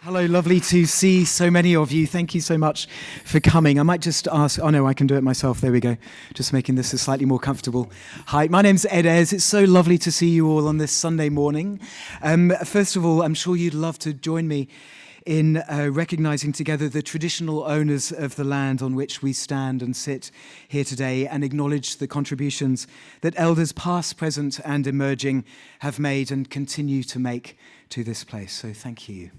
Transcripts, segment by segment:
Hello, lovely to see so many of you. Thank you so much for coming. I might just ask, oh no, I can do it myself. There we go. Just making this a slightly more comfortable height. My name's Ed Ayres. It's so lovely to see you all on this Sunday morning. First of all, I'm sure you'd love to join me in recognising together the traditional owners of the land on which we stand and sit here today, and acknowledge the contributions that elders past, present and emerging have made and continue to make to this place. So thank you.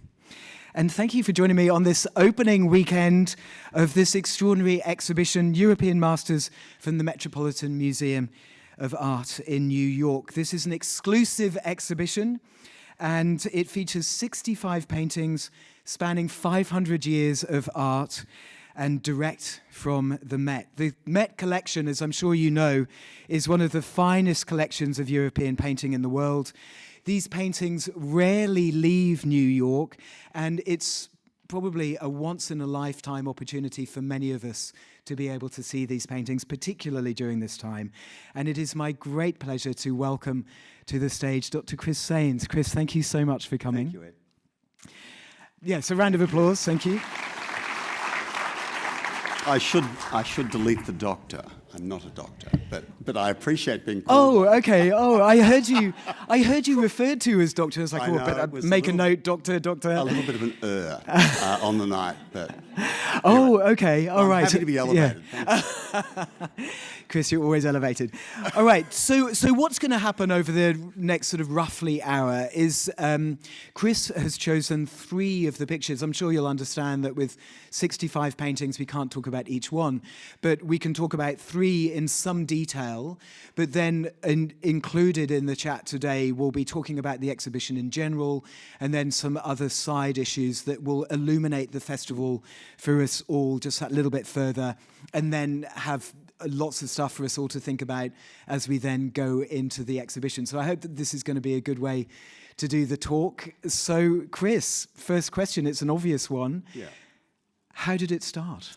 And thank you for joining me on this opening weekend of this extraordinary exhibition, European Masters from the Metropolitan Museum of Art in New York. This is an exclusive exhibition, and it features 65 paintings spanning 500 years of art and direct from the Met. The Met collection, as I'm sure you know, is one of the finest collections of European painting in the world. These paintings rarely leave New York, and it's probably a once-in-a-lifetime opportunity for many of us to be able to see these paintings, particularly during this time. And it is my great pleasure to welcome to the stage Dr. Chris Saines. Chris, thank you so much for coming. Thank you, Ed. Yes, a round of applause, thank you. I should delete the doctor. I'm not a doctor, but I appreciate being called. Oh, okay. Oh, I heard you referred to as doctor. I was like, I know, but it was make a note, doctor. A little bit of an on the night, but Oh, okay. All I'm right. happy to be elevated. Yeah. Chris, you're always elevated. All right. So what's going to happen over the next sort of roughly hour is Chris has chosen 3 of the pictures. I'm sure you'll understand that with 65 paintings, we can't talk about each one, but we can talk about 3 in some detail. But then included in the chat today, we'll be talking about the exhibition in general, and then some other side issues that will illuminate the festival for us all just that little bit further, and then have lots of stuff for us all to think about as we then go into the exhibition. So I hope that this is going to be a good way to do the talk. So Chris, first question, it's an obvious one. Yeah. How did it start?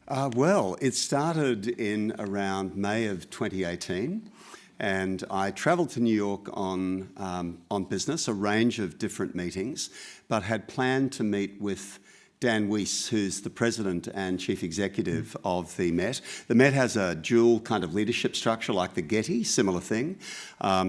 Well, it started in around May of 2018, and I travelled to New York on business, a range of different meetings, but had planned to meet with Dan Weiss, who's the president and chief executive of the Met. The Met has a dual kind of leadership structure like the Getty, similar thing.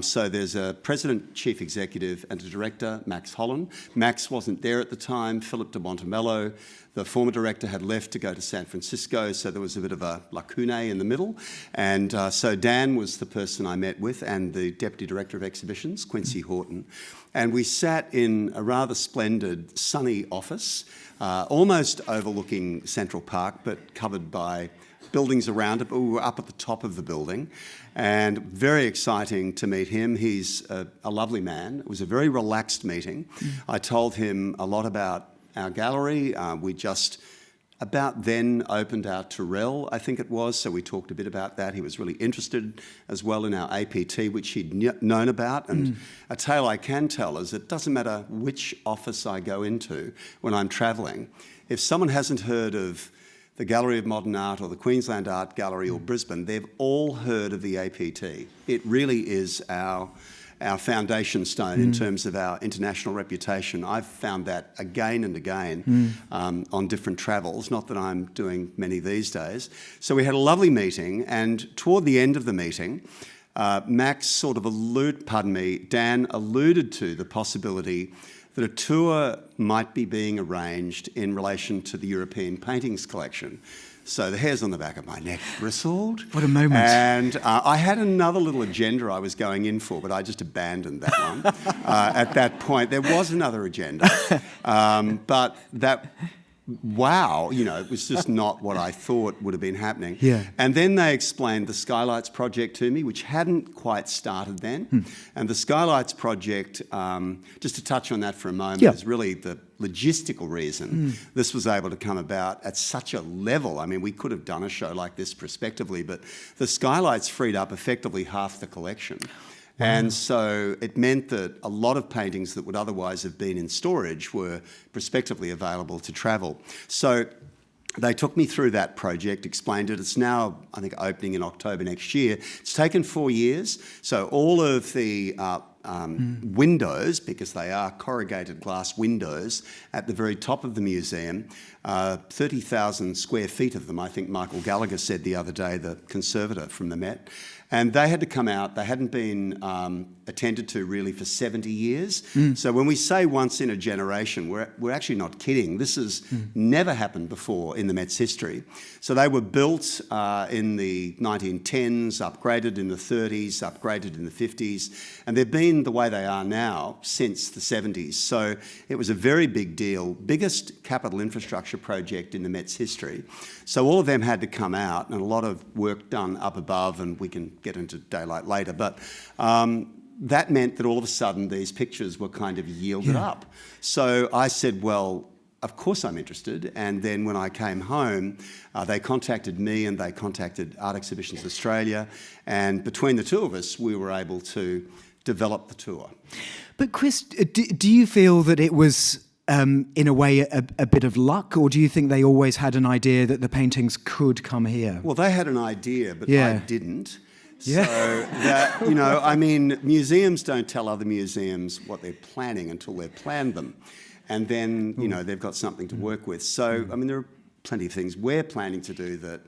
So there's a president, chief executive, and a director, Max Holland. Max wasn't there at the time. Philip de Montemello, the former director, had left to go to San Francisco, so there was a bit of a lacune in the middle. And so Dan was the person I met with, and the deputy director of exhibitions, Quincy Horton. And we sat in a rather splendid, sunny office, almost overlooking Central Park, but covered by buildings around it, but we were up at the top of the building, and very exciting to meet him. He's a lovely man. It was a very relaxed meeting. I told him a lot about our gallery. We just about then opened our Turrell, I think it was, so we talked a bit about that. He was really interested as well in our APT, which he'd known about. And a tale I can tell is it doesn't matter which office I go into when I'm travelling. If someone hasn't heard of the Gallery of Modern Art or the Queensland Art Gallery or Brisbane, they've all heard of the APT. It really is our foundation stone in terms of our international reputation. I've found that again and again on different travels, not that I'm doing many these days. So we had a lovely meeting, and toward the end of the meeting, Dan alluded to the possibility that a tour might be being arranged in relation to the European Paintings collection. So the hairs on the back of my neck bristled. What a moment. And I had another little agenda I was going in for, but I just abandoned that one. At that point, there was another agenda. But that, wow, it was just not what I thought would have been happening. Yeah. And then they explained the Skylights project to me, which hadn't quite started then. And the Skylights project, just to touch on that for a moment, is really the logistical reason this was able to come about at such a level. I mean, we could have done a show like this prospectively, but the Skylights freed up effectively half the collection. Wow. And so it meant that a lot of paintings that would otherwise have been in storage were prospectively available to travel. So they took me through that project, explained it. It's now, I think, opening in October next year. It's taken 4 years. So all of the windows, because they are corrugated glass windows at the very top of the museum, 30,000 square feet of them, I think Michael Gallagher said the other day, the conservator from the Met. And they had to come out. They hadn't been attended to really for 70 years. So when we say once in a generation, we're actually not kidding. This has never happened before in the Met's history. So they were built in the 1910s, upgraded in the 30s, upgraded in the 50s, and they've been the way they are now since the 70s. So it was a very big deal, biggest capital infrastructure project in the Met's history. So all of them had to come out, and a lot of work done up above, and we can get into daylight later, but that meant that all of a sudden these pictures were kind of yielded up. So I said, well, of course I'm interested. And then when I came home, they contacted me and they contacted Art Exhibitions Australia. And between the two of us, we were able to develop the tour. But Chris, do you feel that it was in a way, a bit of luck, or do you think they always had an idea that the paintings could come here? Well, they had an idea, but I didn't. So that, I mean, museums don't tell other museums what they're planning until they've planned them. And then, they've got something to work with. So, I mean, there are plenty of things we're planning to do that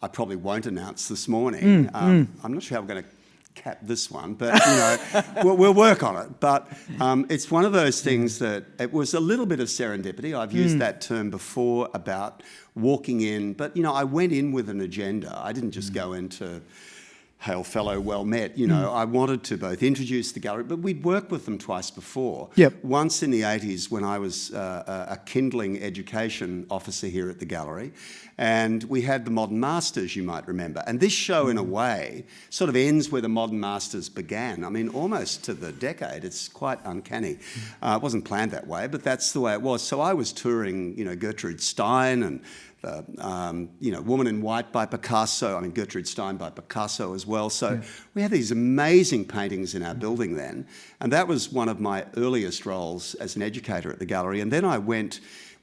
I probably won't announce this morning. I'm not sure how we're going to cap this one, but, we'll work on it. But it's one of those things that it was a little bit of serendipity. I've used that term before about walking in. But, I went in with an agenda. I didn't just go into... Hail fellow, well met. I wanted to both introduce the gallery, but we'd worked with them twice before. Once in the 80s when I was a kindling education officer here at the gallery, and we had the Modern Masters, you might remember. And this show, in a way, sort of ends where the Modern Masters began. I mean, almost to the decade. It's quite uncanny. It wasn't planned that way, but that's the way it was. So I was touring, Gertrude Stein and Woman in White by Picasso, Gertrude Stein by Picasso as well. So we had these amazing paintings in our building then. And that was one of my earliest roles as an educator at the gallery. And then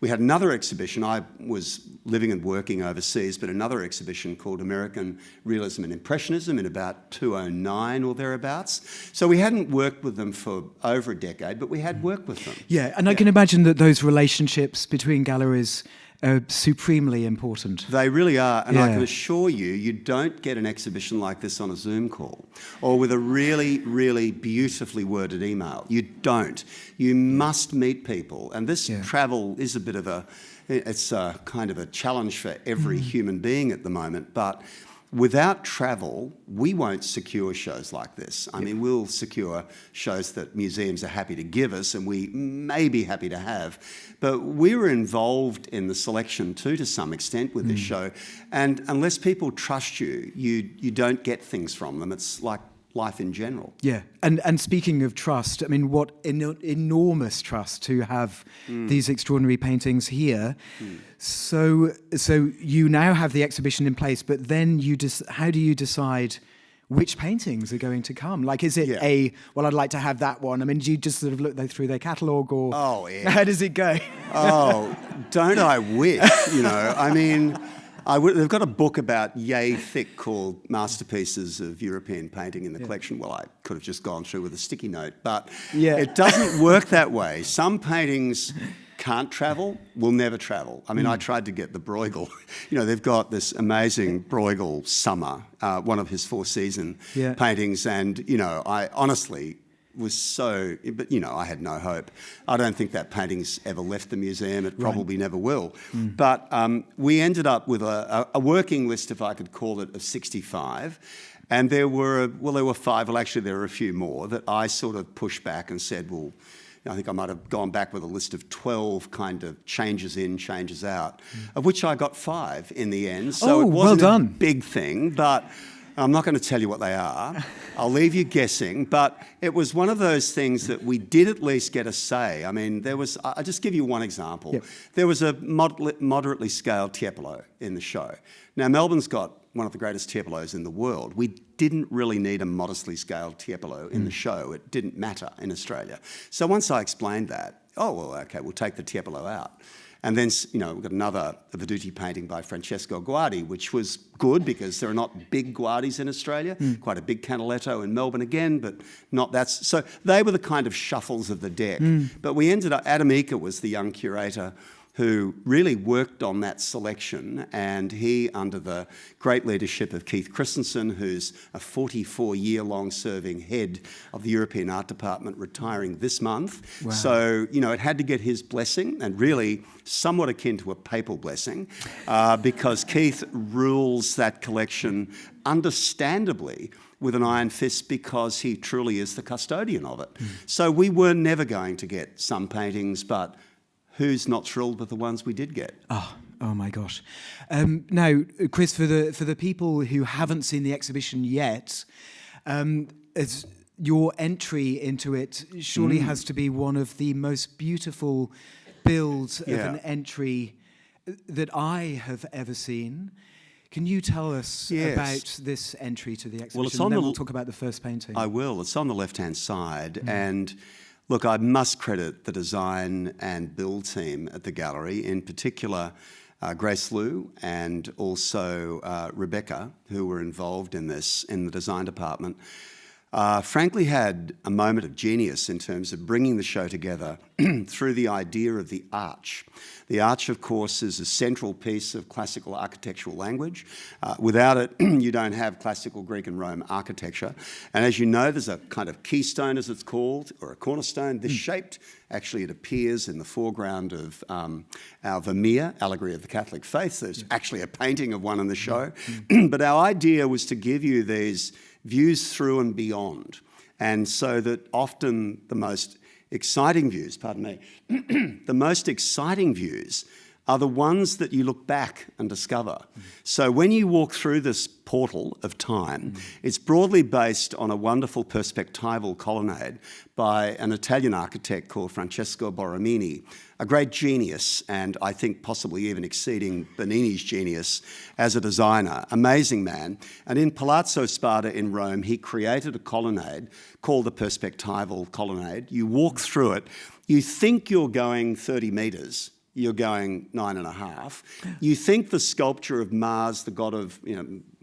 we had another exhibition. I was living and working overseas, but another exhibition called American Realism and Impressionism in about 2009 or thereabouts. So we hadn't worked with them for over a decade, but we had worked with them. Yeah, and I can imagine that those relationships between galleries are supremely important. They really are, and I can assure you, you don't get an exhibition like this on a Zoom call or with a really, really beautifully worded email. You don't. You must meet people, and this travel is a bit of it's a kind of a challenge for every human being at the moment, but without travel, we won't secure shows like this. I mean, we'll secure shows that museums are happy to give us and we may be happy to have. But we were involved in the selection too, to some extent, with this show. And unless people trust you, you don't get things from them. It's like life in general. Yeah, and speaking of trust, I mean, what enormous trust to have these extraordinary paintings here. So you now have the exhibition in place, but then how do you decide which paintings are going to come? Like, is it I'd like to have that one? I mean, do you just sort of look through their catalogue, or how does it go? Don't I wish, I mean... they've got a book about yay thick called Masterpieces of European Painting in the collection. Well, I could have just gone through with a sticky note, but it doesn't work that way. Some paintings can't travel, will never travel. I mean, I tried to get the Bruegel. They've got this amazing Bruegel Summer, one of his four-season paintings, and, I honestly... was so, but I had no hope. I don't think that painting's ever left the museum. It probably never will. But we ended up with a working list, if I could call it, of 65. And there were 5, well actually there were a few more that I sort of pushed back and said, well, I think I might have gone back with a list of 12 kind of changes in, changes out, of which I got 5 in the end. So it wasn't a big thing, but... I'm not going to tell you what they are. I'll leave you guessing. But it was one of those things that we did at least get a say. I mean, I'll just give you one example. Yep. There was a moderately scaled Tiepolo in the show. Now, Melbourne's got one of the greatest Tiepolos in the world. We didn't really need a modestly scaled Tiepolo in the show. It didn't matter in Australia. So once I explained that, okay, we'll take the Tiepolo out. And then, we've got another Veduti painting by Francesco Guardi, which was good because there are not big Guardis in Australia, quite a big Canaletto in Melbourne again, but not that. So they were the kind of shuffles of the deck. But we ended up, Adam Ika was the young curator who really worked on that selection, and he, under the great leadership of Keith Christensen, who's a 44-year-long serving head of the European Art Department, retiring this month. Wow. So, it had to get his blessing, and really somewhat akin to a papal blessing, because Keith rules that collection understandably with an iron fist because he truly is the custodian of it. So we were never going to get some paintings, but who's not thrilled with the ones we did get? Oh my gosh. Now, Chris, for the people who haven't seen the exhibition yet, as your entry into it surely has to be one of the most beautiful builds of an entry that I have ever seen. Can you tell us about this entry to the exhibition? Well, and then we'll talk about the first painting. I will. It's on the left-hand side, and look, I must credit the design and build team at the gallery, in particular Grace Liu and also Rebecca, who were involved in this in the design department. Frankly had a moment of genius in terms of bringing the show together through the idea of the arch. The arch, of course, is a central piece of classical architectural language. Without it, you don't have classical Greek and Rome architecture. And as you know, there's a kind of keystone, as it's called, or a cornerstone, this shaped. Actually, it appears in the foreground of our Vermeer, Allegory of the Catholic Faith. There's actually a painting of one in the show. But our idea was to give you these views through and beyond. And so that often the most exciting views, the most exciting views are the ones that you look back and discover. So when you walk through this portal of time, it's broadly based on a wonderful perspectival colonnade by an Italian architect called Francesco Borromini, a great genius, and I think possibly even exceeding Bernini's genius as a designer. Amazing man. And in Palazzo Spada in Rome, he created a colonnade called the perspectival colonnade. You walk through it, you think you're going 30 metres, you're going 9.5. You think the sculpture of Mars, the god of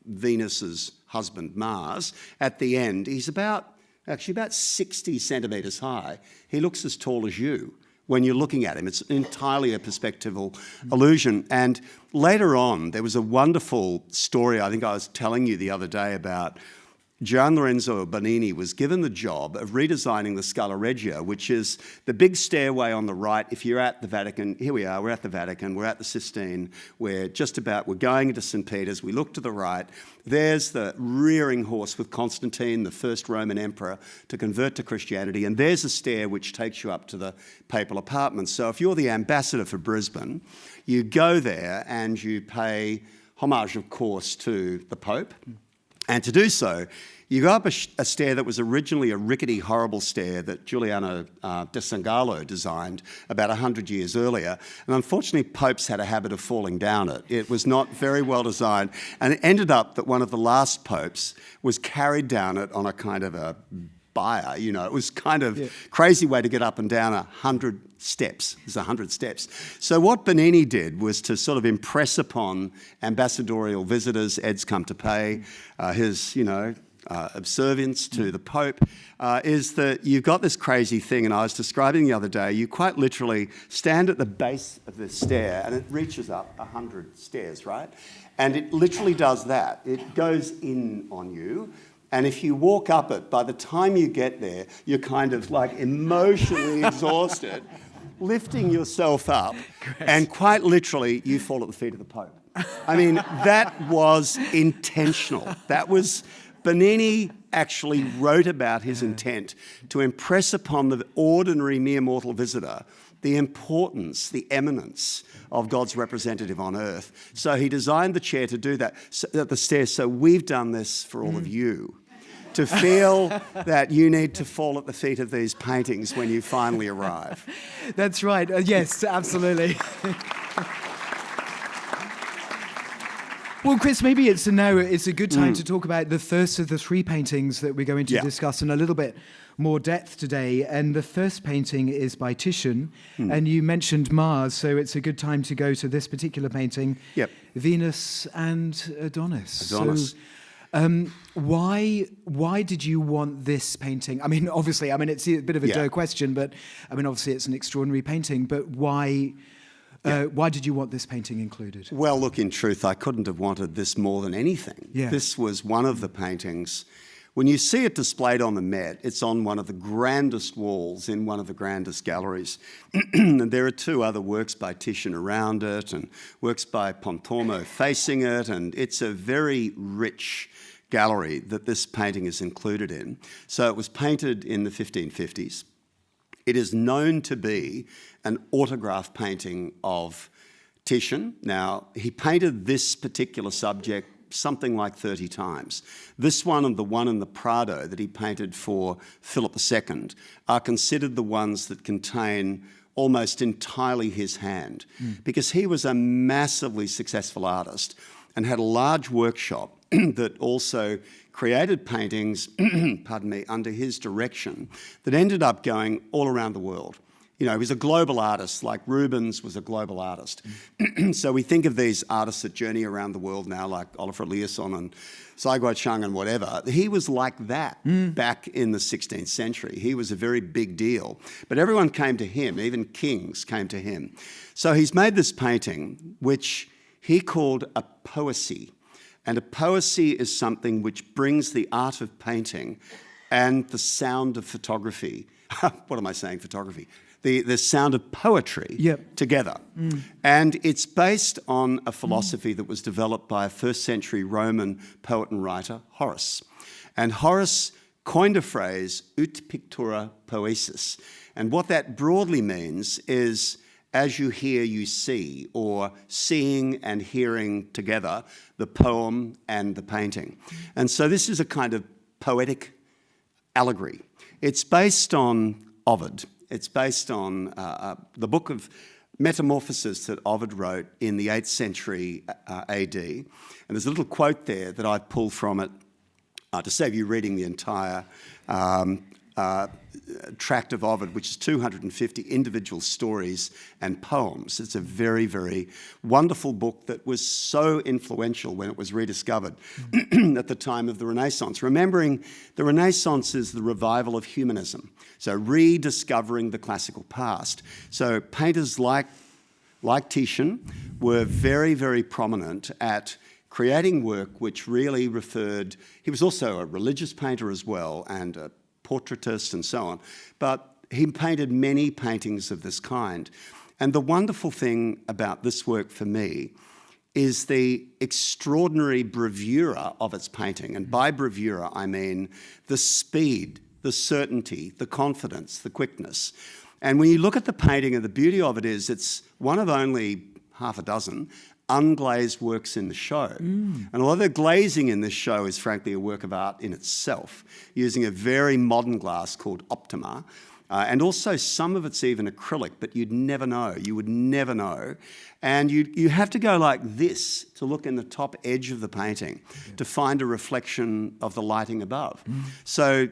Venus's husband, Mars, at the end, he's about 60 centimetres high. He looks as tall as you when you're looking at him. It's entirely a perspectival illusion. And later on, there was a wonderful story I think I was telling you the other day about Gian Lorenzo Bernini was given the job of redesigning the Scala Regia, which is the big stairway on the right. If you're at the Vatican, here we are, we're at the Vatican, we're at the Sistine, we're going into St. Peter's, we look to the right, there's the rearing horse with Constantine, the first Roman emperor, to convert to Christianity, and there's a stair which takes you up to the papal apartments. So if you're the ambassador for Brisbane, you go there and you pay homage, of course, to the Pope. And to do so, you go up a stair that was originally a rickety, horrible stair that Giuliano da Sangallo designed about 100 years earlier. And unfortunately, popes had a habit of falling down it. It was not very well designed. And it ended up that one of the last popes was carried down it on a kind of a bier, it was kind of crazy way to get up and down 100 steps. There's 100 steps. So what Bernini did was to sort of impress upon ambassadorial visitors, Ed's come to pay, his, observance to the Pope, is that you've got this crazy thing, and I was describing the other day, you quite literally stand at the base of this stair and it reaches up 100 stairs, right? And it literally does that. It goes in on you. And if you walk up it, by the time you get there, you're kind of like emotionally exhausted, lifting yourself up, and quite literally, you fall at the feet of the Pope. I mean, that was intentional. That was, Bernini actually wrote about his intent to impress upon the ordinary mere mortal visitor the importance, the eminence of God's representative on earth. So he designed the chair to do that, the stairs. So we've done this for all of you, to feel that you need to fall at the feet of these paintings when you finally arrive. That's right. Yes, absolutely. Well, Chris, maybe it's a good time to talk about the first of the three paintings that we're going to discuss in a little bit more depth today. And the first painting is by Titian, and you mentioned Mars, so it's a good time to go to this particular painting, Venus and Adonis. So, why did you want this painting? I mean, obviously, it's a bit of a dough question, but obviously it's an extraordinary painting, but why did you want this painting included? Well, look, in truth, I couldn't have wanted this more than anything. Yeah. This was one of the paintings. When you see it displayed on the Met, it's on one of the grandest walls in one of the grandest galleries. And there are two other works by Titian around it and works by Pontormo facing it, and it's a very rich gallery that this painting is included in. So it was painted in the 1550s. It is known to be an autograph painting of Titian. Now, he painted this particular subject something like 30 times. This one and the one in the Prado that he painted for Philip II are considered the ones that contain almost entirely his hand, because he was a massively successful artist and had a large workshop that also created paintings, pardon me, under his direction that ended up going all around the world. You know, he was a global artist, like Rubens was a global artist. So we think of these artists that journey around the world now, like Oliver Eliasson and Sai Guo-Chang and whatever. He was like that back in the 16th century. He was a very big deal. But everyone came to him, even kings came to him. So he's made this painting, which he called a poesy. And a poesy is something which brings the art of painting and the sound of photography. What am I saying, photography? The sound of poetry together. And it's based on a philosophy that was developed by a first century Roman poet and writer, Horace. And Horace coined a phrase, ut pictura poesis. And what that broadly means is, as you hear, you see, or seeing and hearing together the poem and the painting. And so this is a kind of poetic allegory. It's based on Ovid. It's based on the book of Metamorphoses that Ovid wrote in the 8th century AD. And there's a little quote there that I've pulled from it to save you reading the entire tract of Ovid, which is 250 individual stories and poems. It's a very, very wonderful book that was so influential when it was rediscovered at the time of the Renaissance. Remembering the Renaissance is the revival of humanism, so rediscovering the classical past. So painters like Titian were very, very prominent at creating work which really referred. He was also a religious painter as well, and a portraitist and so on, but he painted many paintings of this kind. And the wonderful thing about this work for me is the extraordinary bravura of its painting. And by bravura, I mean the speed, the certainty, the confidence, the quickness. And when you look at the painting, and the beauty of it is it's one of only half a dozen unglazed works in the show. And although the glazing in this show is frankly a work of art in itself, using a very modern glass called Optima, and also some of it's even acrylic, but you'd never know. You would never know. And you have to go like this to look in the top edge of the painting to find a reflection of the lighting above. So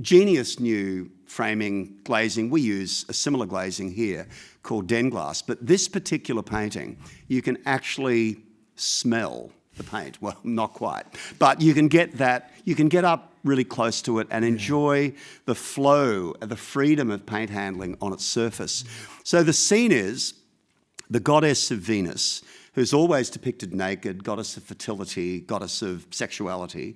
Genius knew framing glazing. We use a similar glazing here called den glass, but this particular painting, you can actually smell the paint. Well, not quite, but you can get that, you can get up really close to it and enjoy the flow, the freedom of paint handling on its surface. So the scene is the goddess of Venus, who's always depicted naked, goddess of fertility, goddess of sexuality.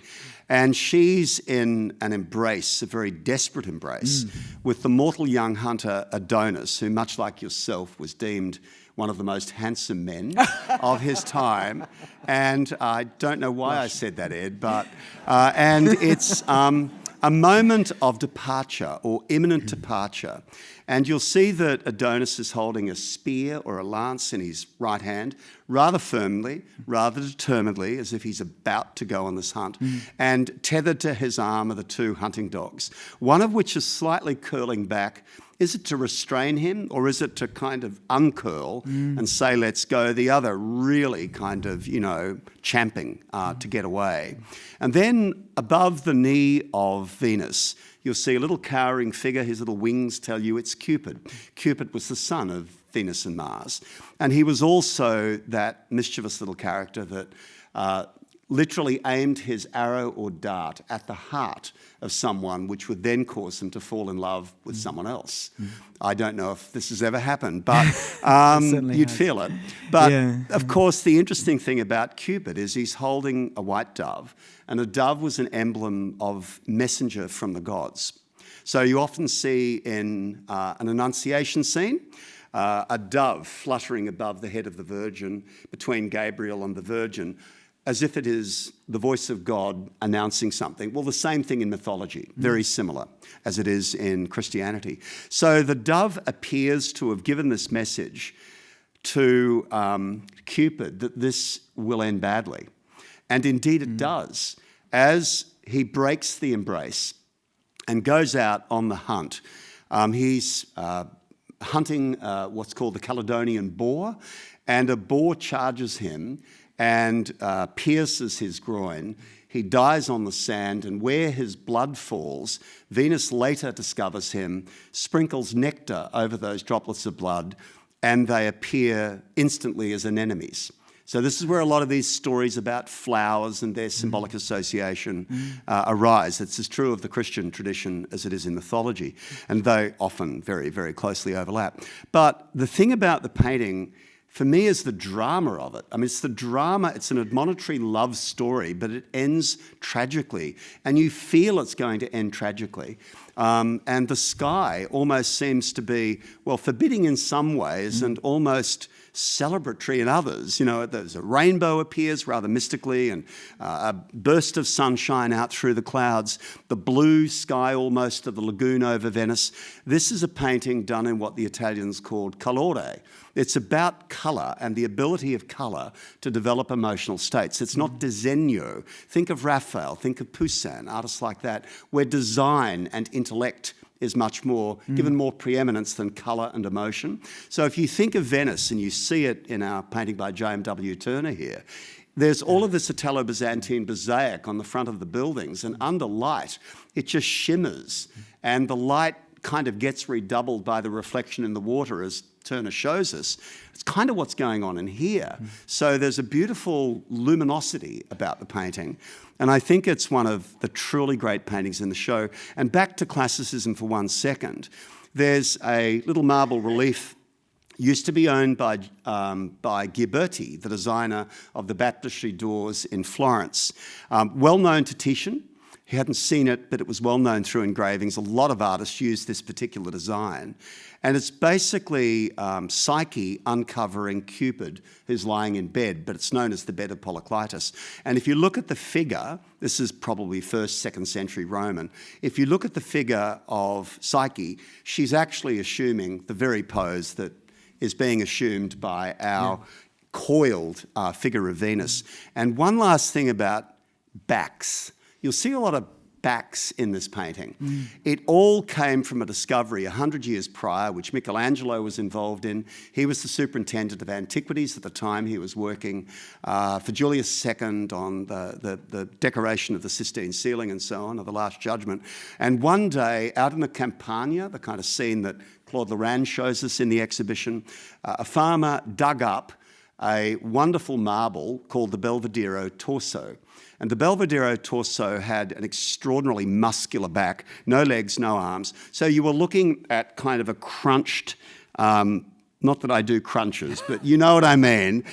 And she's in an embrace, a very desperate embrace, with the mortal young hunter Adonis, who, much like yourself, was deemed one of the most handsome men of his time. And I don't know why I said that, Ed, but and it's a moment of departure or imminent departure. And you'll see that Adonis is holding a spear or a lance in his right hand, rather firmly, rather determinedly, as if he's about to go on this hunt. And tethered to his arm are the two hunting dogs, one of which is slightly curling back. Is it to restrain him, or is it to kind of uncurl and say, let's go? The other really kind of, champing to get away. And then above the knee of Venus, you'll see a little cowering figure. His little wings tell you it's Cupid. Cupid was the son of Venus and Mars. And he was also that mischievous little character that literally aimed his arrow or dart at the heart of someone, which would then cause them to fall in love with someone else. I don't know if this has ever happened, but you'd feel it. But of course, the interesting thing about Cupid is he's holding a white dove, and a dove was an emblem of messenger from the gods. So you often see in an Annunciation scene, a dove fluttering above the head of the Virgin, between Gabriel and the Virgin, as if it is the voice of God announcing something. Well, the same thing in mythology, very similar as it is in Christianity. So the dove appears to have given this message to Cupid that this will end badly. And indeed it does. As he breaks the embrace and goes out on the hunt, he's hunting what's called the Caledonian boar, and a boar charges him and pierces his groin. He dies on the sand, and where his blood falls, Venus later discovers him, sprinkles nectar over those droplets of blood, and they appear instantly as anemones. So this is where a lot of these stories about flowers and their symbolic association arise. It's as true of the Christian tradition as it is in mythology, and they often very, very closely overlap. But the thing about the painting, for me, is the drama of it. I mean, it's the drama, it's an admonitory love story, but it ends tragically, and you feel it's going to end tragically. And the sky almost seems to be, well, forbidding in some ways and almost celebratory in others. There's a rainbow appears rather mystically, and a burst of sunshine out through the clouds, the blue sky almost of the lagoon over Venice. This is a painting done in what the Italians called colore. It's about colour and the ability of colour to develop emotional states. It's not disegno. Think of Raphael, think of Poussin, artists like that, where design and intellect is much more, given more preeminence than colour and emotion. So if you think of Venice, and you see it in our painting by J.M.W. Turner here, there's all of this Italo-Byzantine mosaic on the front of the buildings, and under light, it just shimmers, and the light kind of gets redoubled by the reflection in the water, as Turner shows us. It's kind of what's going on in here. So there's a beautiful luminosity about the painting, and I think it's one of the truly great paintings in the show. And back to classicism for 1 second, there's a little marble relief used to be owned by Ghiberti, the designer of the baptistry doors in Florence, well known to Titian. He hadn't seen it, but it was well known through engravings. A lot of artists used this particular design. And it's basically Psyche uncovering Cupid, who's lying in bed, but it's known as the bed of Polyclitus. And if you look at the figure, this is probably 1st, 2nd century Roman, if you look at the figure of Psyche, she's actually assuming the very pose that is being assumed by our coiled figure of Venus. And one last thing about backs. You'll see a lot of backs in this painting. It all came from a discovery 100 years prior, which Michelangelo was involved in. He was the superintendent of antiquities at the time. He was working for Julius II on the decoration of the Sistine ceiling and so on, of the Last Judgment. And one day, out in the Campagna, the kind of scene that Claude Lorraine shows us in the exhibition, a farmer dug up a wonderful marble called the Belvedere torso. And the Belvedere torso had an extraordinarily muscular back, no legs, no arms. So you were looking at kind of a crunched, not that I do crunches, but you know what I mean,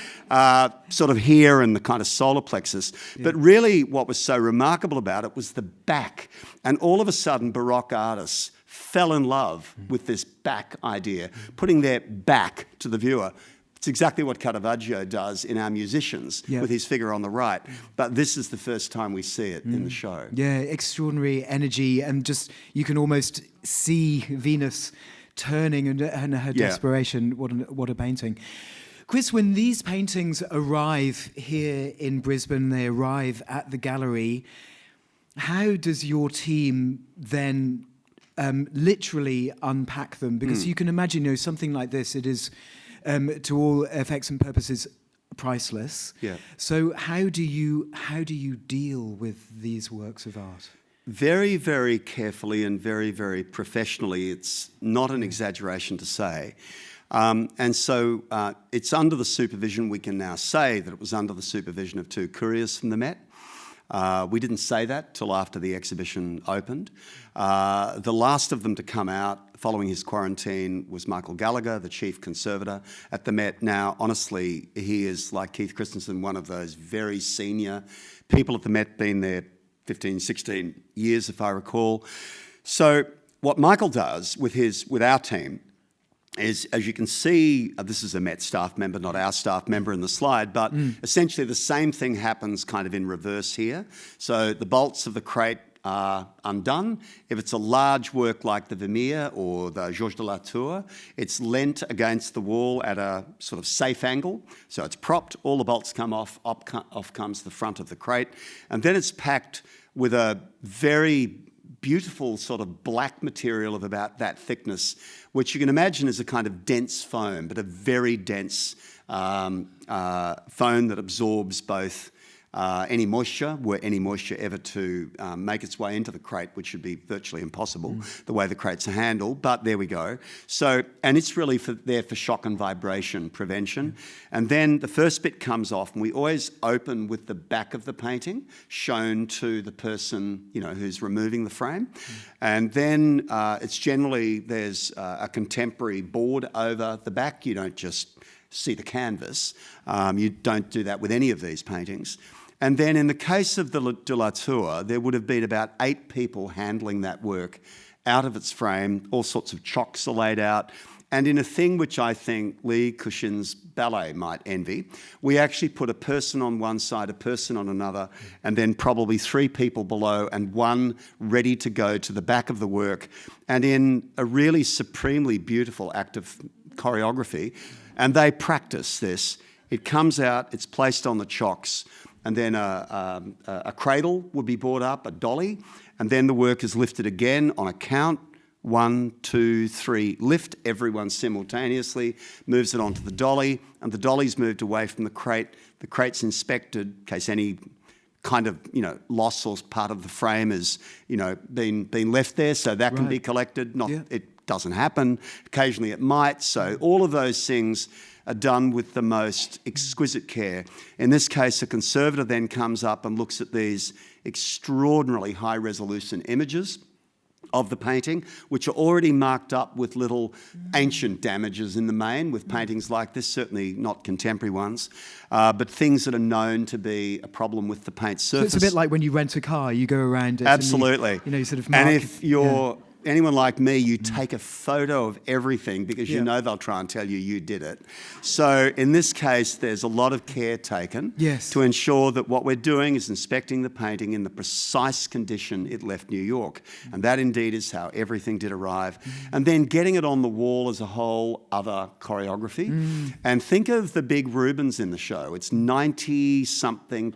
sort of here and the kind of solar plexus. Yeah. But really what was so remarkable about it was the back. And all of a sudden, Baroque artists fell in love with this back idea, putting their back to the viewer. It's exactly what Caravaggio does in Our Musicians with his figure on the right. But this is the first time we see it in the show. Yeah, extraordinary energy, and just you can almost see Venus turning and her desperation. What a painting. Chris, when these paintings arrive here in Brisbane, they arrive at the gallery, how does your team then literally unpack them? Because you can imagine, something like this, it is, to all effects and purposes, priceless. Yeah. So how do you deal with these works of art? Very, very carefully and very, very professionally. It's not an exaggeration to say. And so it's under the supervision, we can now say that it was under the supervision of 2 couriers from the Met. We didn't say that till after the exhibition opened. The last of them to come out following his quarantine was Michael Gallagher, the chief conservator at the Met. Now, honestly, he is, like Keith Christensen, one of those very senior people at the Met, been there 15, 16 years, if I recall. So what Michael does with our team is, as you can see, this is a Met staff member, not our staff member in the slide, but essentially the same thing happens kind of in reverse here. So the bolts of the crate are undone. If it's a large work like the Vermeer or the Georges de la Tour, it's leant against the wall at a sort of safe angle. So it's propped, all the bolts come off comes the front of the crate, and then it's packed with a very beautiful sort of black material of about that thickness, which you can imagine is a kind of dense foam, but a very dense foam that absorbs both any moisture, were any moisture ever to make its way into the crate, which would be virtually impossible, the way the crates are handled, but there we go. So, and it's really there for shock and vibration prevention. And then the first bit comes off, and we always open with the back of the painting shown to the person, who's removing the frame. And then it's generally, there's a contemporary board over the back. You don't just see the canvas. You don't do that with any of these paintings. And then in the case of the de la Tour, there would have been about 8 people handling that work out of its frame. All sorts of chocks are laid out. And in a thing which I think Lee Cushin's ballet might envy, we actually put a person on one side, a person on another, and then probably 3 people below and one ready to go to the back of the work. And in a really supremely beautiful act of choreography, and they practice this, it comes out, it's placed on the chocks, and then a cradle would be brought up, a dolly, and then the work is lifted again on a count. 1, 2, 3, lift, everyone simultaneously, moves it onto the dolly, and the dolly's moved away from the crate. The crate's inspected in case any kind of, loss or part of the frame has, been left there, so that can be collected. It doesn't happen. Occasionally it might. So all of those things are done with the most exquisite care. In this case, a conservator then comes up and looks at these extraordinarily high-resolution images of the painting, which are already marked up with little ancient damages in the main with paintings like this, certainly not contemporary ones, but things that are known to be a problem with the paint surface. So it's a bit like when you rent a car, you go around it. Absolutely. And you sort of mark, and if you're anyone like me, you take a photo of everything because you know they'll try and tell you did it. So in this case, there's a lot of care taken to ensure that what we're doing is inspecting the painting in the precise condition it left New York. And that indeed is how everything did arrive. And then getting it on the wall is a whole other choreography. And think of the big Rubens in the show. It's 90-something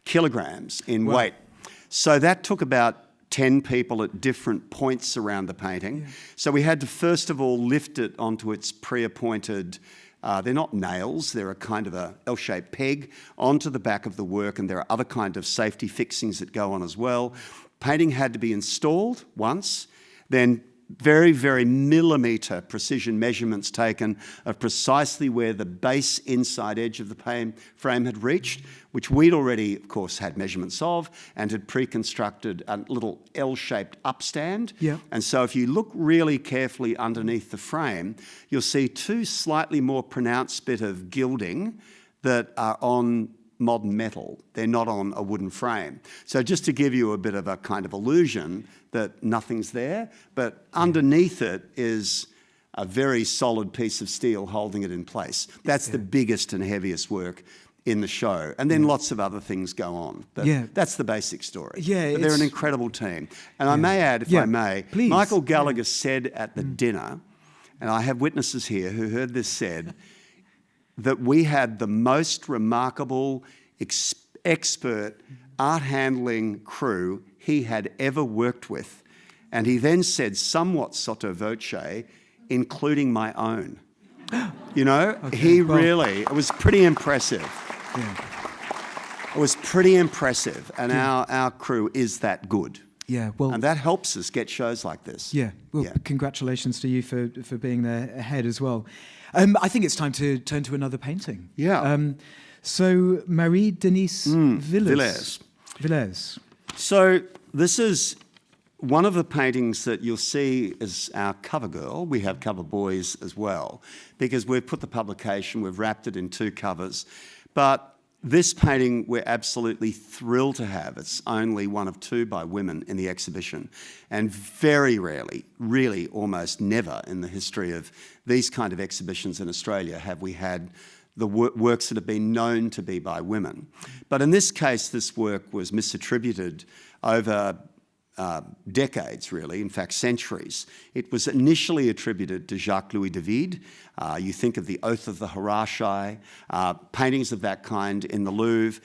kilograms in weight. So that took about 10 people at different points around the painting. So we had to first of all lift it onto its pre-appointed, they're not nails, they're a kind of a L-shaped peg onto the back of the work, and there are other kind of safety fixings that go on as well. Painting had to be installed once, then very, very millimetre precision measurements taken of precisely where the base inside edge of the frame had reached, which we'd already, of course, had measurements of and had pre-constructed a little L-shaped upstand. And so if you look really carefully underneath the frame, you'll see 2 slightly more pronounced bit of gilding that are on modern metal. They're not on a wooden frame. So just to give you a bit of a kind of illusion that nothing's there, but underneath it is a very solid piece of steel holding it in place. That's the biggest and heaviest work in the show. And then lots of other things go on. But that's the basic story. But they're an incredible team. And I may add, if I may, Michael Gallagher said at the dinner, and I have witnesses here who heard this said, that we had the most remarkable, expert art handling crew he had ever worked with. And he then said, somewhat sotto voce, including my own. You know, Okay, it was pretty impressive. Yeah. It was pretty impressive, and our crew is that good. Yeah, well, And that helps us get shows like this. yeah. Well, Yeah. congratulations to you for being there ahead as well. I think it's time to turn to another painting. Yeah. So Marie-Denise Villers. Villers. So this is one of the paintings that you'll see as our cover girl. We have cover boys as well, because we've put the publication, we've wrapped it in 2 covers. But this painting we're absolutely thrilled to have. It's only one of 2 by women in the exhibition. And very rarely, really almost never in the history of these kind of exhibitions in Australia have we had the works that have been known to be by women. But in this case, this work was misattributed over decades, really, in fact, centuries. It was initially attributed to Jacques-Louis David. You think of the Oath of the Hierarchi, paintings of that kind in the Louvre.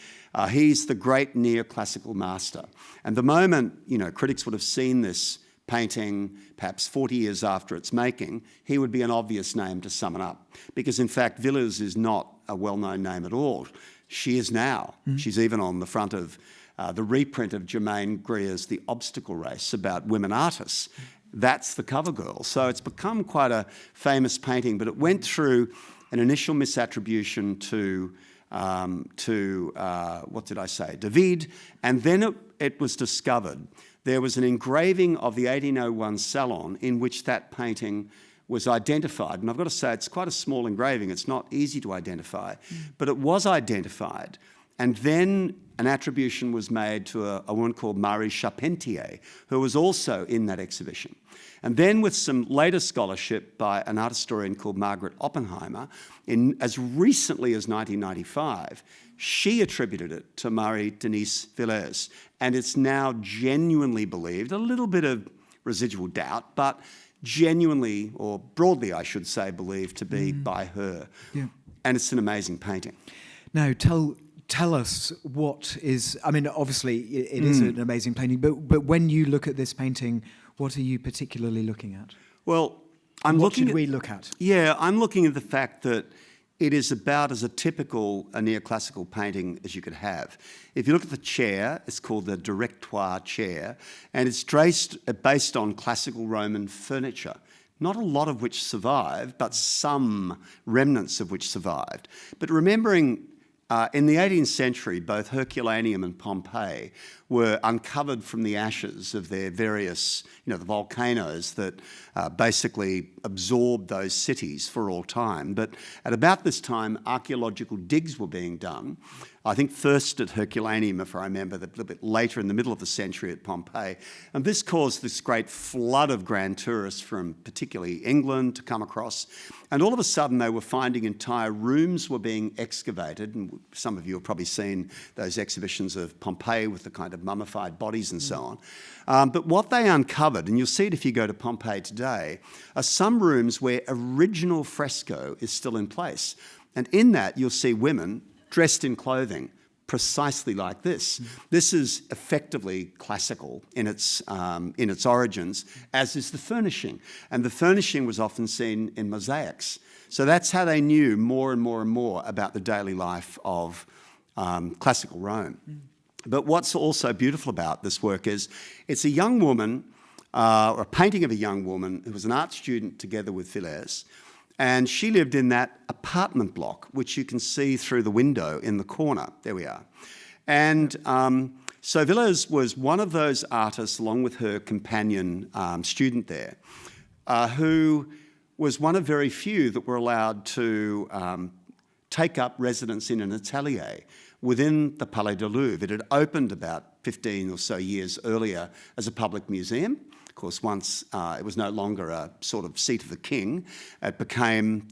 He's the great neoclassical master. And the moment, you know, critics would have seen this painting perhaps 40 years after its making, he would be an obvious name to sum it up. Because in fact, Villers is not a well-known name at all. She is now. She's even on the front of the reprint of Germaine Greer's The Obstacle Race about women artists. That's the cover girl. So it's become quite a famous painting, but it went through an initial misattribution to what did I say, David, and then it was discovered. There was an engraving of the 1801 Salon in which that painting was identified. And I've got to say, it's quite a small engraving. It's not easy to identify, but it was identified. And then an attribution was made to a woman called Marie Charpentier, who was also in that exhibition. And then with some later scholarship by an art historian called Margaret Oppenheimer, as recently as 1995, she attributed it to Marie-Denise Villers. And it's now genuinely believed, a little bit of residual doubt, but genuinely, or broadly I should say, believed to be by her. Yeah. And it's an amazing painting. Now, tell us what is, I mean, obviously it is an amazing painting, but when you look at this painting, what are you particularly looking at? Well, what should we look at? Yeah, I'm looking at the fact that it is about as a typical neoclassical painting as you could have. If you look at the chair, it's called the Directoire chair, and it's based on classical Roman furniture. Not a lot of which survived, but some remnants of which survived. But remembering in the 18th century, both Herculaneum and Pompeii were uncovered from the ashes of their various, the volcanoes that basically absorbed those cities for all time. But at about this time, archaeological digs were being done. I think first at Herculaneum, if I remember, a little bit later in the middle of the century at Pompeii. And this caused this great flood of grand tourists from particularly England to come across. And all of a sudden they were finding entire rooms were being excavated. And some of you have probably seen those exhibitions of Pompeii with the kind of mummified bodies and so on. But what they uncovered, and you'll see it if you go to Pompeii today, are some rooms where original fresco is still in place. And in that you'll see women dressed in clothing precisely like this. This is effectively classical in its origins, as is the furnishing. And the furnishing was often seen in mosaics. So that's how they knew more and more and more about the daily life of classical Rome. But what's also beautiful about this work is it's a young woman, or a painting of a young woman who was an art student together with Villers. And she lived in that apartment block, which you can see through the window in the corner. There we are. And so Villers was one of those artists, along with her companion student there, who was one of very few that were allowed to take up residence in an atelier within the Palais du Louvre. It had opened about 15 or so years earlier as a public museum. Of course, once it was no longer a sort of seat of the king, it became,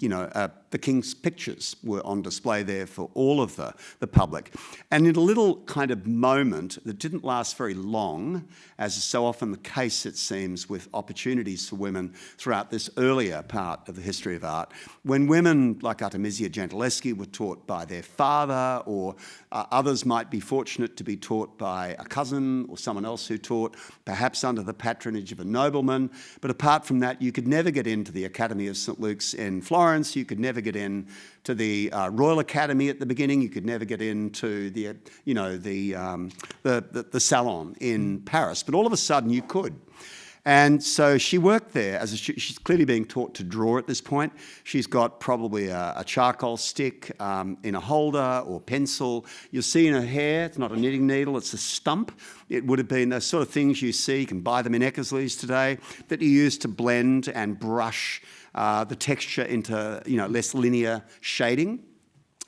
the king's pictures were on display there for all of the public. And in a little kind of moment that didn't last very long, as is so often the case, it seems, with opportunities for women throughout this earlier part of the history of art, when women like Artemisia Gentileschi were taught by their father, or others might be fortunate to be taught by a cousin or someone else who taught, perhaps under the patronage of a nobleman. But apart from that, you could never get into the Academy of St. Luke's in Florence. You could never get in to the Royal Academy at the beginning. You could never get into the Salon in Paris. But all of a sudden, you could. And so she worked there. She's clearly being taught to draw at this point. She's got probably a charcoal stick in a holder or pencil. You'll see in her hair, it's not a knitting needle, it's a stump. It would have been the sort of things you see, you can buy them in Eckersley's today, that you use to blend and brush the texture into less linear shading.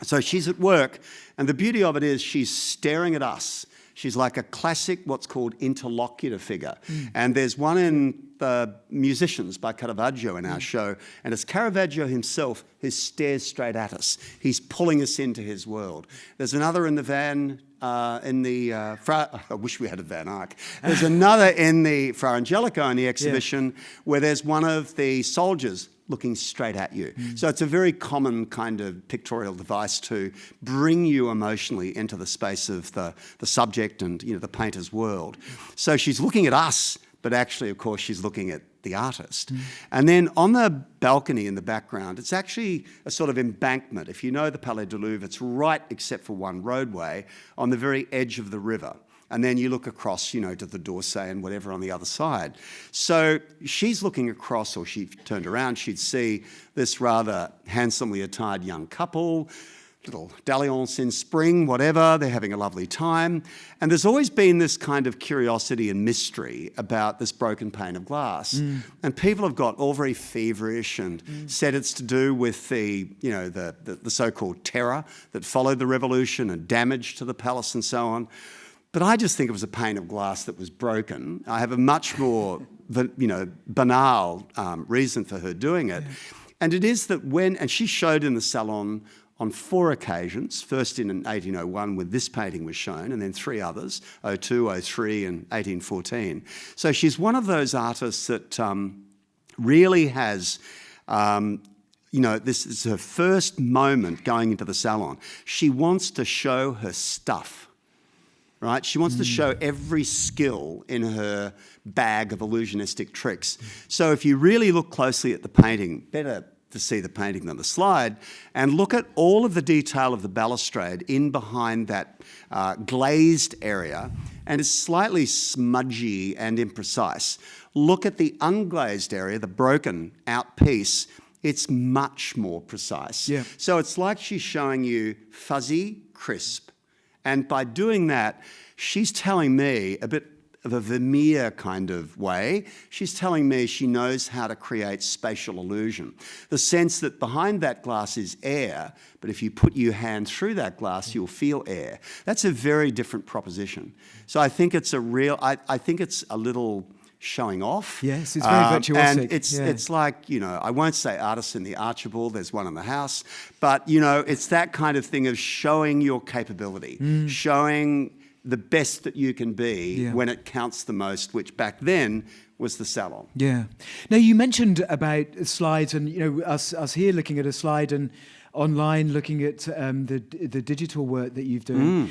So she's at work, and the beauty of it is she's staring at us. She's like a classic, what's called interlocutor figure. And there's one in the Musicians by Caravaggio in our show, and it's Caravaggio himself who stares straight at us. He's pulling us into his world. There's another in the van, I wish we had a Van Eyck. There's another in the Fra Angelico in the exhibition where there's one of the soldiers looking straight at you. So it's a very common kind of pictorial device to bring you emotionally into the space of the subject and the painter's world. So she's looking at us, but actually, of course, she's looking at the artist. And then on the balcony in the background, it's actually a sort of embankment. If you know the Palais du Louvre, it's right, except for one roadway, on the very edge of the river. And then you look across, to the d'Orsay and whatever on the other side. So she's looking across, or she turned around, she'd see this rather handsomely attired young couple, little dalliance in spring, whatever, they're having a lovely time. And there's always been this kind of curiosity and mystery about this broken pane of glass. And people have got all very feverish and said it's to do with the so-called terror that followed the revolution and damage to the palace and so on. But I just think it was a pane of glass that was broken. I have a much more, banal reason for her doing it. And it is that and she showed in the Salon on 4 occasions, first in 1801 when this painting was shown, and then 3 others, 02, 03 and 1814. So she's one of those artists that really has, this is her first moment going into the Salon. She wants to show her stuff. Right? She wants to show every skill in her bag of illusionistic tricks. So if you really look closely at the painting, better to see the painting than the slide, and look at all of the detail of the balustrade in behind that glazed area, and it's slightly smudgy and imprecise. Look at the unglazed area, the broken out piece. It's much more precise. Yeah. So it's like she's showing you fuzzy, crisp. And by doing that, she's telling me a bit of a Vermeer kind of way. She's telling me she knows how to create spatial illusion. The sense that behind that glass is air, but if you put your hand through that glass, you'll feel air. That's a very different proposition. So I think it's I think it's a little showing off. Yes, it's very virtuosic. And it's like, I won't say artists in the Archibald, there's one in the house, but, it's that kind of thing of showing your capability, showing the best that you can be when it counts the most, which back then was the Salon. Yeah. Now, you mentioned about slides and, us here looking at a slide and online looking at the digital work that you've done.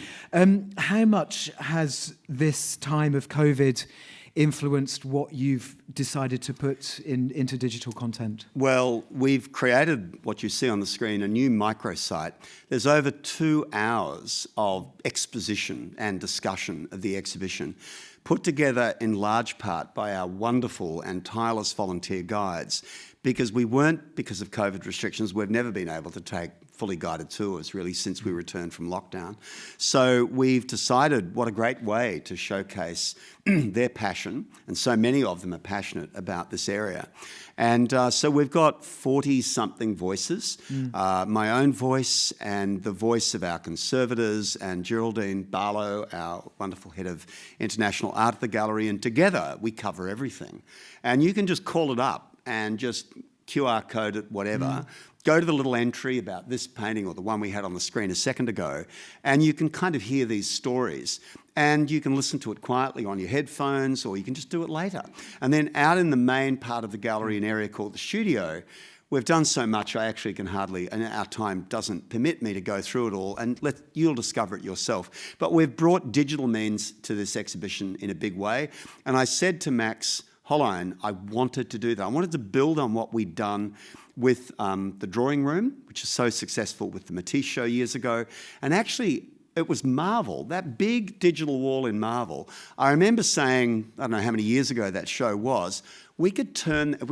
How much has this time of COVID influenced what you've decided to put into digital content? Well, we've created what you see on the screen, a new microsite. There's over 2 hours of exposition and discussion of the exhibition, put together in large part by our wonderful and tireless volunteer guides, because we weren't, because of COVID restrictions, we've never been able to take fully guided tours really since we returned from lockdown. So we've decided what a great way to showcase their passion, and so many of them are passionate about this area. And so we've got 40-something voices, my own voice and the voice of our conservators and Geraldine Barlow, our wonderful head of international art at the gallery, and together we cover everything. And you can just call it up and just QR code it, whatever, go to the little entry about this painting or the one we had on the screen a second ago, and you can kind of hear these stories. And you can listen to it quietly on your headphones, or you can just do it later. And then out in the main part of the gallery, an area called the studio, we've done so much I actually can hardly, and our time doesn't permit me to go through it all, and you'll discover it yourself. But we've brought digital means to this exhibition in a big way. And I said to Max Hollein, I wanted to do that. I wanted to build on what we'd done with the drawing room, which is so successful with the Matisse show years ago. And actually, it was Marvel, that big digital wall in Marvel. I remember saying, I don't know how many years ago that show was, if we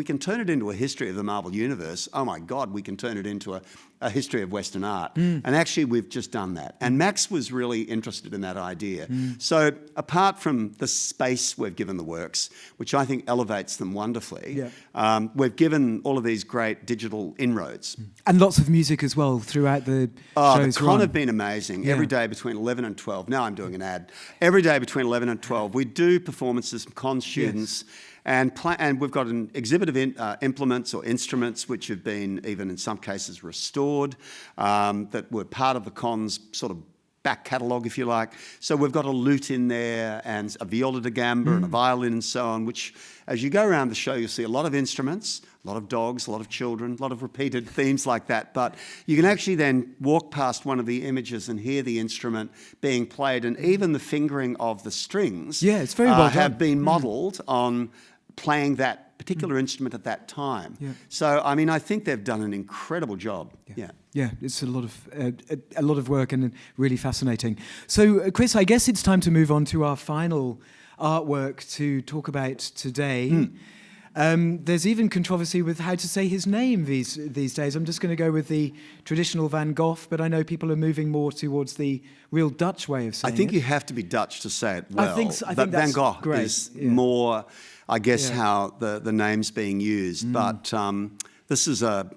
can turn it into a history of the Marvel Universe, oh my God, we can turn it into a history of Western art. And actually, we've just done that. And Max was really interested in that idea. So apart from the space we've given the works, which I think elevates them wonderfully, we've given all of these great digital inroads. And lots of music as well throughout the show's the con have been amazing. Every day between 11 and 12. Now I'm doing an ad. Every day between 11 and 12, we do performances from con students. And we've got an exhibit of implements or instruments which have been even in some cases restored, that were part of the con's sort of back catalogue, if you like. So we've got a lute in there and a viola da gamba and a violin and so on, which as you go around the show, you'll see a lot of instruments, a lot of dogs, a lot of children, a lot of repeated themes like that. But you can actually then walk past one of the images and hear the instrument being played, and even the fingering of the strings it's very well done. Have been modelled on playing that particular instrument at that time. So, I mean, I think they've done an incredible job. Yeah, it's a lot of work and really fascinating. So, Chris, I guess it's time to move on to our final artwork to talk about today. There's even controversy with how to say his name these days. I'm just going to go with the traditional Van Gogh, but I know people are moving more towards the real Dutch way of saying it. I think you have to be Dutch to say it well. I think Van that's Gogh great. is more, I guess, how the name's being used. But this is a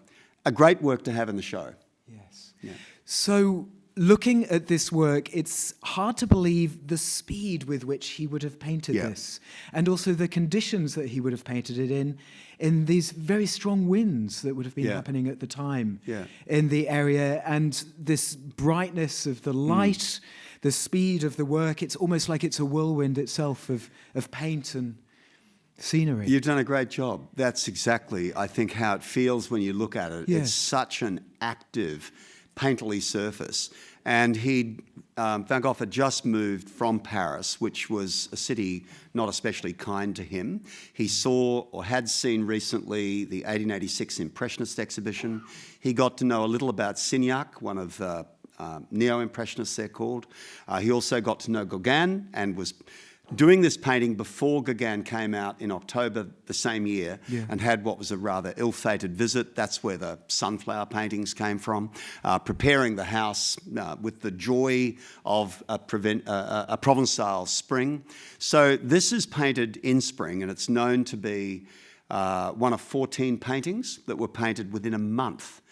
great work to have in the show. Yes. Yeah. So, looking at this work, it's hard to believe the speed with which he would have painted this, and also the conditions that he would have painted it in these very strong winds that would have been happening at the time in the area, and this brightness of the light, the speed of the work. It's almost like it's a whirlwind itself of paint and scenery. You've done a great job. That's exactly, I think, how it feels when you look at it. It's such an active, painterly surface. And Van Gogh had just moved from Paris, which was a city not especially kind to him. He saw or had seen recently the 1886 Impressionist exhibition. He got to know a little about Signac, one of the neo-impressionists they're called. He also got to know Gauguin and was doing this painting before Gauguin came out in October the same year and had what was a rather ill-fated visit. That's where the sunflower paintings came from, preparing the house with the joy of a Provençal spring. So this is painted in spring, and it's known to be one of 14 paintings that were painted within a month.